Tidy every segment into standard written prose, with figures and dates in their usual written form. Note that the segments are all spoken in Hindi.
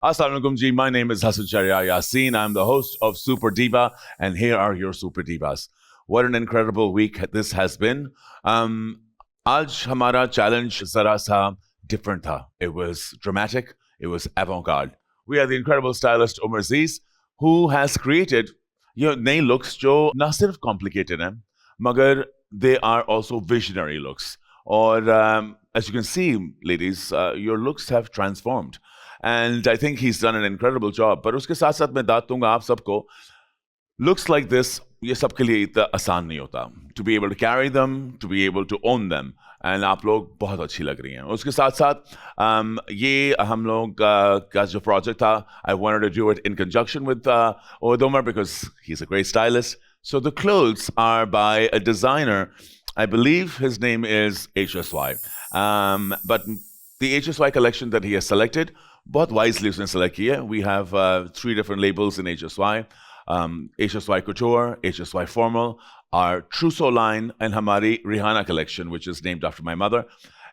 Assalamu alaikum ji, my name is Hassan Sharia Yassin. I'm the host of Super Diva, and here are your Super Divas. What an incredible week this has been. आज हमारा challenge जरा सा different था. It was dramatic, it was avant-garde. We are the incredible stylist Umar Aziz, who has created नए looks जो ना सिर्फ complicated हैं, मगर they are also visionary looks. और as you can see, ladies, your looks have transformed. And I think he's done an incredible job. पर उसके साथ साथ मैं दाद दूंगा आप सबको, looks like this ये सबके लिए इतना आसान नहीं होता. To be able to carry them, to be able to own them. And आप लोग बहुत अच्छी लग रही हैं. उसके साथ साथ ये हम लोग का जो project था, I wanted to do it in conjunction with Omar because he's a great stylist. So the clothes are by a designer. I believe his name is HSY. But the HSY collection that he has selected, बहुत wisely उसने select किया. We have 3 different labels in HSY. HSY Couture, HSY Formal, our Trousseau line, and हमारी Rihanna collection, which is named after my mother.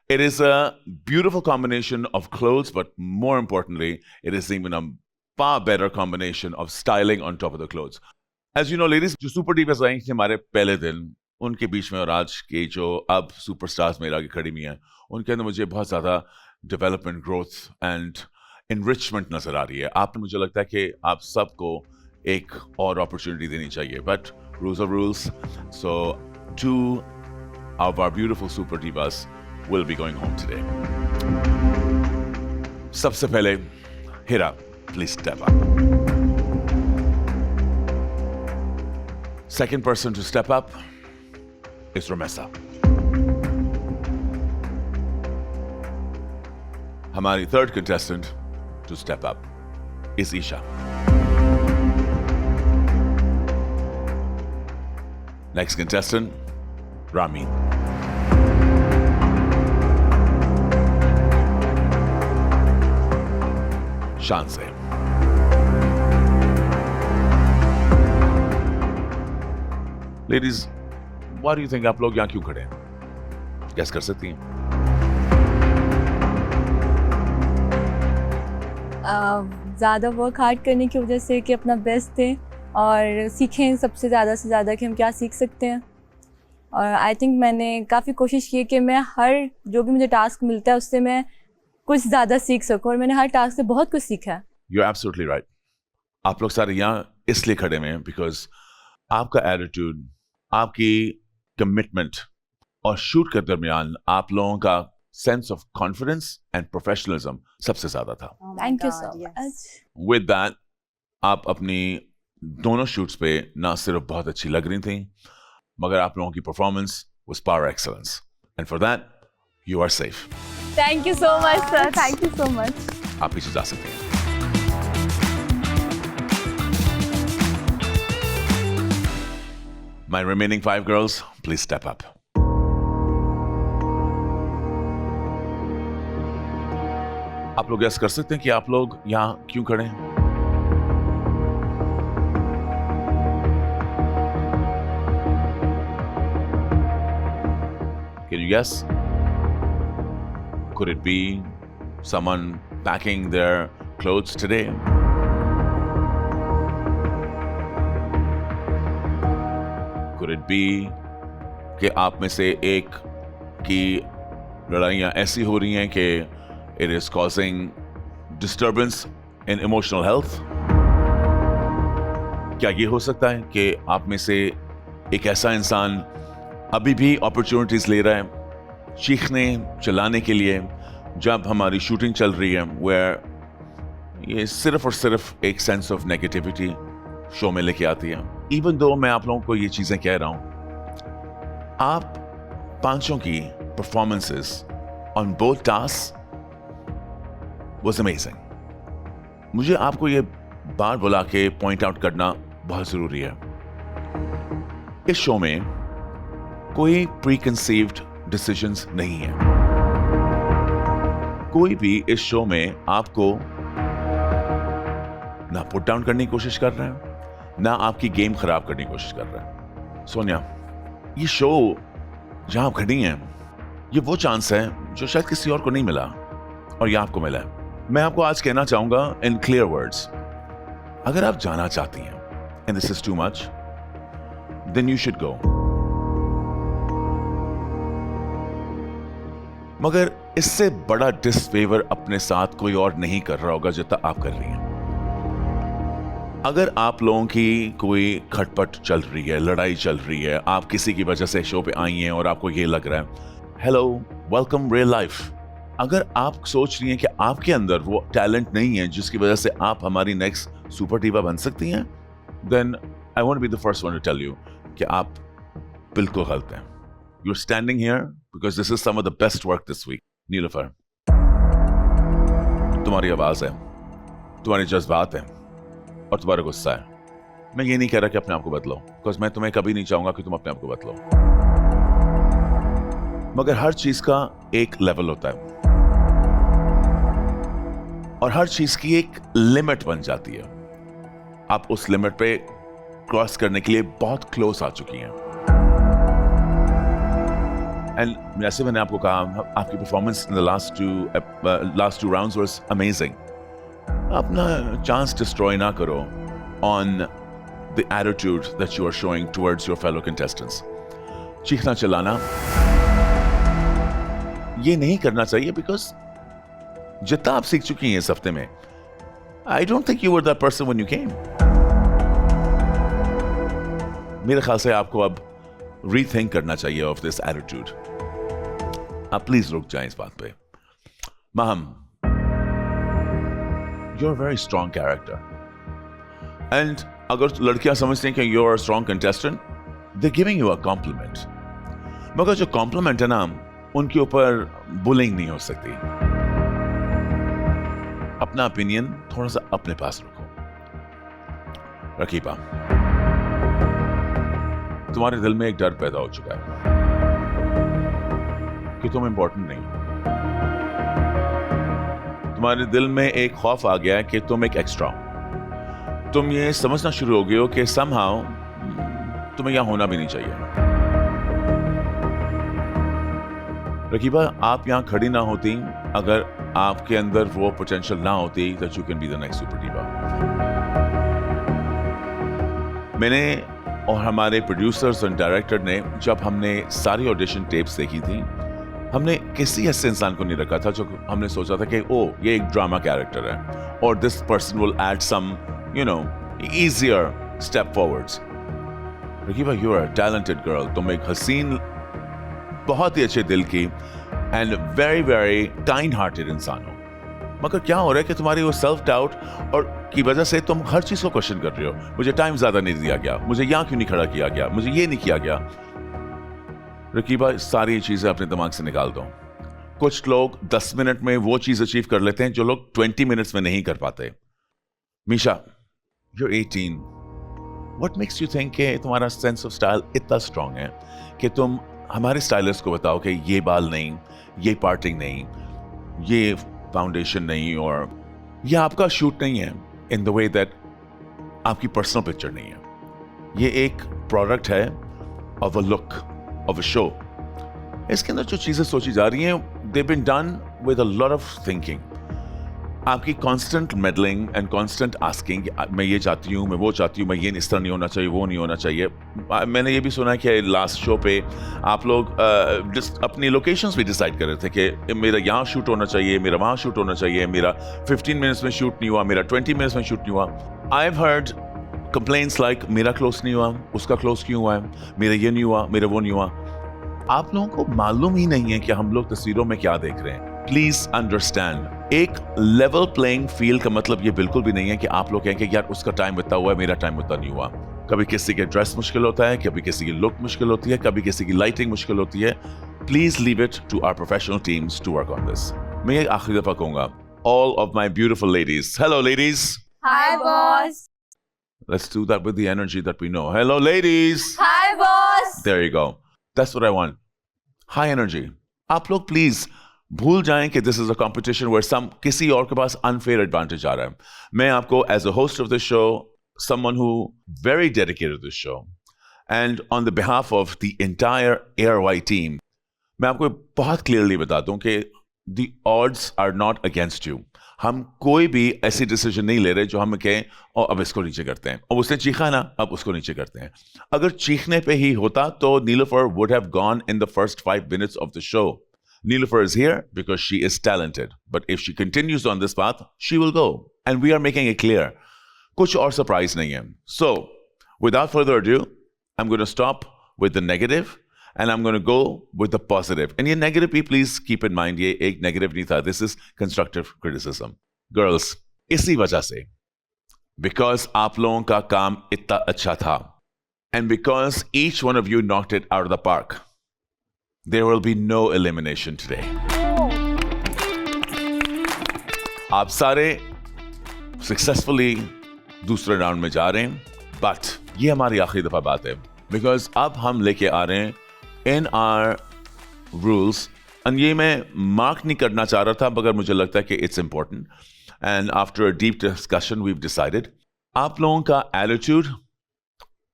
It is a beautiful combination of clothes, but more importantly, it is even a far better combination of styling on top of the clothes. As you know, ladies, जो Super Divas आई थी हमारे पहले दिन, उनके बीच में और आज के जो अब superstars मेरे आगे खड़ी हुई हैं, उनके अंदर मुझे बहुत ज़्यादा development, growth and enrichment नजर आ रही है. आपने मुझे लगता है कि आप सबको एक और opportunity देनी चाहिए. But rules are rules. So 2 of our beautiful super divas will be going home today. सबसे पहले, Hira, please step up. Second person to step up is Romessa. हमारी third contestant to step up is Isha. Next contestant, Ramin. Shanse. Ladies, why do you think आप लोग यहाँ क्यों खड़े हैं? Guess कर सकती हैं? ज़्यादा वर्क हार्ड करने की वजह से कि अपना बेस्ट दें और सीखें सबसे ज़्यादा से ज़्यादा कि हम क्या सीख सकते हैं. और आई थिंक मैंने काफ़ी कोशिश की कि मैं हर जो भी मुझे टास्क मिलता है उससे मैं कुछ ज़्यादा सीख सकूं और मैंने हर टास्क से बहुत कुछ सीखा है. You're absolutely right. आप लोग सारे यहाँ इसलिए खड़े हैं बिकॉज आपका एटीट्यूड, आपकी कमिटमेंट और शूट के दरमियान आप लोगों का sense of confidence and professionalism सबसे ज़्यादा था. Thank you so much. With that, आप अपनी दोनों शूट्स पे ना सिर्फ बहुत अच्छी लग रही थी, मगर आप लोगों की performance was par excellence. And for that, you are safe. Thank you so much, sir. Thank you so much. आप पीछे जा सकते हैं. My remaining 5 girls, please step up. आप लोग गेस कर सकते हैं कि आप लोग यहाँ क्यों खड़े हैं? Can you guess? Could it be someone packing their clothes today? Could it be कि आप में से एक की लड़ाइयाँ ऐसी हो रही हैं कि it is causing disturbance in emotional health? क्या ये हो सकता है कि आप में से एक ऐसा इंसान अभी भी opportunities ले रहा है चीखने चिल्लाने के लिए जब हमारी शूटिंग चल रही है, where ये सिर्फ और सिर्फ एक sense of negativity शो में लेके आती है? Even though मैं आप लोगों को ये चीजें कह रहा हूं, आप पांचों की performances on both tasks was amazing. मुझे आपको ये बार बुला के पॉइंट आउट करना बहुत जरूरी है. इस शो में कोई प्रीकंसीव्ड डिसीजंस नहीं है. कोई भी इस शो में आपको ना पुट डाउन करने की कोशिश कर रहा है, ना आपकी गेम खराब करने की कोशिश कर रहा है. सोनिया, ये शो जहां आप खड़ी हैं, ये वो चांस है जो शायद किसी और को नहीं मिला और ये आपको मिला है. मैं आपको आज कहना चाहूंगा इन क्लियर वर्ड्स, अगर आप जाना चाहती हैं and this is too much, then you should go. मगर इससे बड़ा डिसफेवर अपने साथ कोई और नहीं कर रहा होगा जितना आप कर रही हैं। अगर आप लोगों की कोई खटपट चल रही है, लड़ाई चल रही है, आप किसी की वजह से शो पे आई हैं और आपको ये लग रहा है, हेलो, वेलकम रियल लाइफ। अगर आप सोच रही हैं कि आपके अंदर वो टैलेंट नहीं है जिसकी वजह से आप हमारी नेक्स्ट सुपर डिवा बन सकती हैं, then I want to be the first one to tell you कि आप बिल्कुल गलत हैं। You are standing here because this is some of the best work this week. Nilufar, तुम्हारी आवाज है, तुम्हारे जज्बात हैं और तुम्हारा गुस्सा है। मैं ये नहीं कह रहा कि अपने आप को बदलो, बिकॉज मैं तुम्हें कभी नहीं चाहूंगा कि तुम अपने आप को बदलो, मगर हर चीज का एक लेवल होता है और हर चीज की एक लिमिट बन जाती है। आप उस लिमिट पे क्रॉस करने के लिए बहुत क्लोज आ चुकी हैं। एंड जैसे मैंने आपको कहा, आपकी performance in the last two rounds was amazing. अपना चांस डिस्ट्रॉय ना करो on the attitude that you are showing towards your fellow contestants. चीखना चिल्लाना ये नहीं करना चाहिए, बिकॉज जितना आप सीख चुकी हैं इस हफ्ते में, I don't think you were that person when you came. मेरे ख्याल से आपको अब रीथिंक करना चाहिए ऑफ दिस एटीट्यूड। आप प्लीज रुक जाएं इस बात पे। Meham, you're a very strong character. And अगर लड़कियां समझती हैं कि you're a strong contestant, they're giving you a compliment. मगर जो compliment है ना, उनके ऊपर बुलिंग नहीं हो सकती। अपना ओपिनियन थोड़ा सा अपने पास रखो। रकीबा, तुम्हारे दिल में एक डर पैदा हो चुका है कि तुम इंपॉर्टेंट नहीं हो। तुम्हारे दिल में एक खौफ आ गया है कि तुम एक एक्स्ट्रा हो। तुम ये समझना शुरू हो गए हो कि समहाउ तुम्हें यहां होना भी नहीं चाहिए। रकीबा, आप यहां खड़ी ना होती अगर आपके अंदर वो पोटेंशियल ना होती that you can be the next super diva. मैंने और हमारे प्रोड्यूसर्स और डायरेक्टर ने, जब हमने सारी ऑडिशन टेप्स देखी थी, हमने किसी ऐसे इंसान को नहीं रखा था जो हमने सोचा था कि ओ ये एक ड्रामा कैरेक्टर है और this person will add some easier step forwards. Raqeeba, you are a talented girl. तुम एक हसीन, बहुत ही अच्छे दिल की and very very kind hearted इंसान हो। मगर क्या हो रहा है कि तुम्हारी वो सेल्फ डाउट और की वजह से तुम हर चीज को क्वेश्चन कर रहे हो। मुझे टाइम ज्यादा नहीं दिया गया, मुझे यहाँ क्यों नहीं खड़ा किया गया, मुझे ये नहीं किया गया। रकीबा, सारी चीजें अपने दिमाग से निकाल दो। कुछ लोग 10 मिनट में वो चीज अचीव कर लेते हैं जो लोग 20 मिनट्स में नहीं कर पाते। Misha, you're 18. What makes you think कि तुम्हारा सेंस ऑफ स्टाइल इतना स्ट्रांग है कि तुम हमारे स्टाइलिस्ट को बताओ कि ये बाल नहीं, ये पार्टिंग नहीं, ये फाउंडेशन नहीं, और ये आपका शूट नहीं है इन द वे दैट आपकी पर्सनल पिक्चर नहीं है। ये एक प्रोडक्ट है of a look, of a show. इसके अंदर जो चीजें सोची जा रही हैं, they've been done with a lot of thinking. आपकी constant meddling and constant asking, मैं ये चाहती हूँ, मैं वो चाहती हूँ, मैं ये इस तरह नहीं होना चाहिए, वो नहीं होना चाहिए। मैंने ये भी सुना है कि लास्ट शो पे आप लोग अपनी लोकेशंस भी डिसाइड कर रहे थे कि मेरा यहाँ शूट होना चाहिए, मेरा वहाँ शूट होना चाहिए, मेरा 15 मिनट्स में शूट नहीं हुआ, मेरा 20 मिनट्स में शूट नहीं हुआ। I have heard complaints like मेरा क्लोज नहीं हुआ, उसका क्लोज क्यों हुआ है, मेरा ये नहीं हुआ, मेरा वो नहीं हुआ। आप लोगों को मालूम ही नहीं है कि हम लोग तस्वीरों में क्या देख रहे हैं। प्लीज अंडरस्टैंड, एक लेवल प्लेइंग फील्ड का मतलब ये बिल्कुल भी नहीं है कि आप लोग कहें कि यार उसका टाइम इतना हुआ है, मेरा टाइम उतना नहीं हुआ। कभी किसी के ड्रेस मुश्किल होता है, कभी किसी की लुक मुश्किल होती है, कभी किसी की लाइटिंग मुश्किल होती है। Please leave it to our professional teams to work on this. मैं ये आखिरी दफा कहूंगा, all of my beautiful ladies, hello ladies. Hi, boss. Let's do that with the energy that we know. Hello ladies. Hi, boss. There you go. That's what I want. High energy. आप लोग प्लीज भूल जाएं कि this is a competition where किसी और के पास अनफेयर एडवांटेज आ रहा है। मैं आपको as a host of this show, someone who very dedicated this show, and on the behalf of the entire ARY team, मैं आपको बहुत क्लियरली बता दूं कि the odds are not against you. हम कोई भी ऐसी डिसीजन नहीं ले रहे जो हम कहें और अब इसको नीचे करते हैं, और उसने चीखा ना, अब उसको नीचे करते हैं. अगर चीखने पे ही होता तो Nilufar would have gone in the first 5 minutes of the show. Niloufar is here because she is talented, but if she continues on this path, she will go. And we are making it clear. Kuch aur surprise nahi hai. So, without further ado, I'm going to stop with the negative and I'm going to go with the positive. And ye negative bhi please keep in mind, ye ek negative nahi tha. This is constructive criticism. Girls, isi wajah se, because aap logon ka kaam itta acha tha, and because each one of you knocked it out of the park, there will be no elimination today. आप सारे successfully दूसरे राउंड में जा रहे हैं, but ये हमारी आखिरी दफा बात है, because अब हम लेके आ रहे हैं in our rules, and ये मैं मार्क नहीं करना चाह रहा था, मगर मुझे लगता है कि it's important, and after a deep discussion we've decided, आप लोगों का attitude,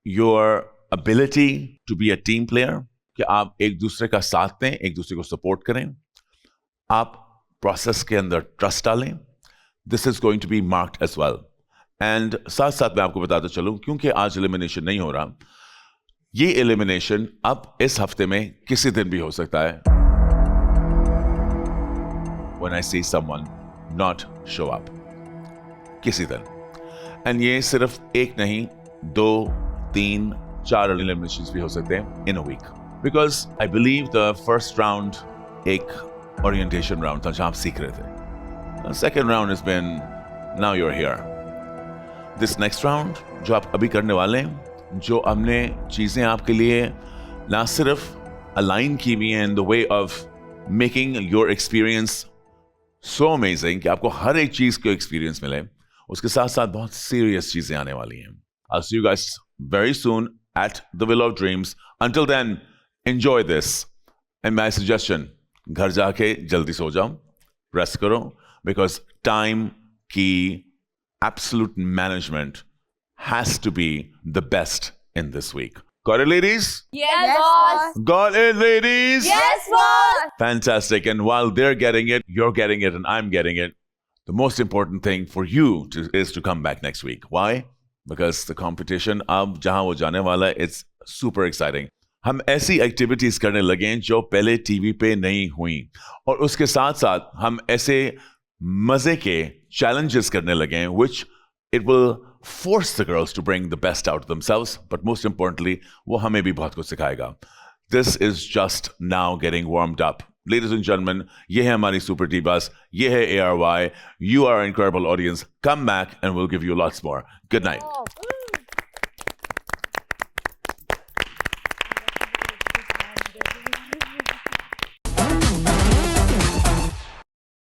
your ability to be a team player, कि आप एक दूसरे का साथ दें, एक दूसरे को सपोर्ट करें, आप प्रोसेस के अंदर ट्रस्ट डालें, this is going to be marked as well. And साथ साथ मैं आपको बताता चलूं, क्योंकि आज एलिमिनेशन नहीं हो रहा, ये एलिमिनेशन अब इस हफ्ते में किसी दिन भी हो सकता है. When I see someone not show up, किसी दिन. एंड ये सिर्फ एक नहीं, 2, 3, 4 एलिमिनेशंस भी हो सकते हैं in a week. Because I believe the first round एक orientation round था जहाँ आप सीख रहे थे. The second round has been, now you're here. This next round जो आप अभी करने वाले हैं, जो हमने चीज़ें आपके लिए ना सिर्फ align की हुई हैं in the way of making your experience so amazing कि आपको हर एक चीज़ को experience मिले, उसके साथ साथ बहुत serious चीज़ें आने वाली हैं. I'll see you guys very soon at the Villa of Dreams. Until then, enjoy this. And my suggestion, घर जाके जल्दी सो जाओ, rest करो, because time की absolute management has to be the best in this week. Got it, ladies? Yes, boss. Got it, ladies? Yes, boss. Fantastic. And while they're getting it, you're getting it, and I'm getting it. The most important thing for you is to come back next week. Why? Because the competition, अब जहाँ वो जाने वाला है, it's super exciting. हम ऐसी एक्टिविटीज करने लगे जो पहले टीवी पे नहीं हुई, और उसके साथ साथ हम ऐसे मजे के challenges करने लगे which it will force the girls to bring the best out of themselves, but most importantly वो हमें भी बहुत कुछ सिखाएगा. This is just now getting warmed up. Ladies and gentlemen, ये है हमारी Super Divas, ये है ARY, you are an incredible audience. Come back and we'll give you lots more. Good night.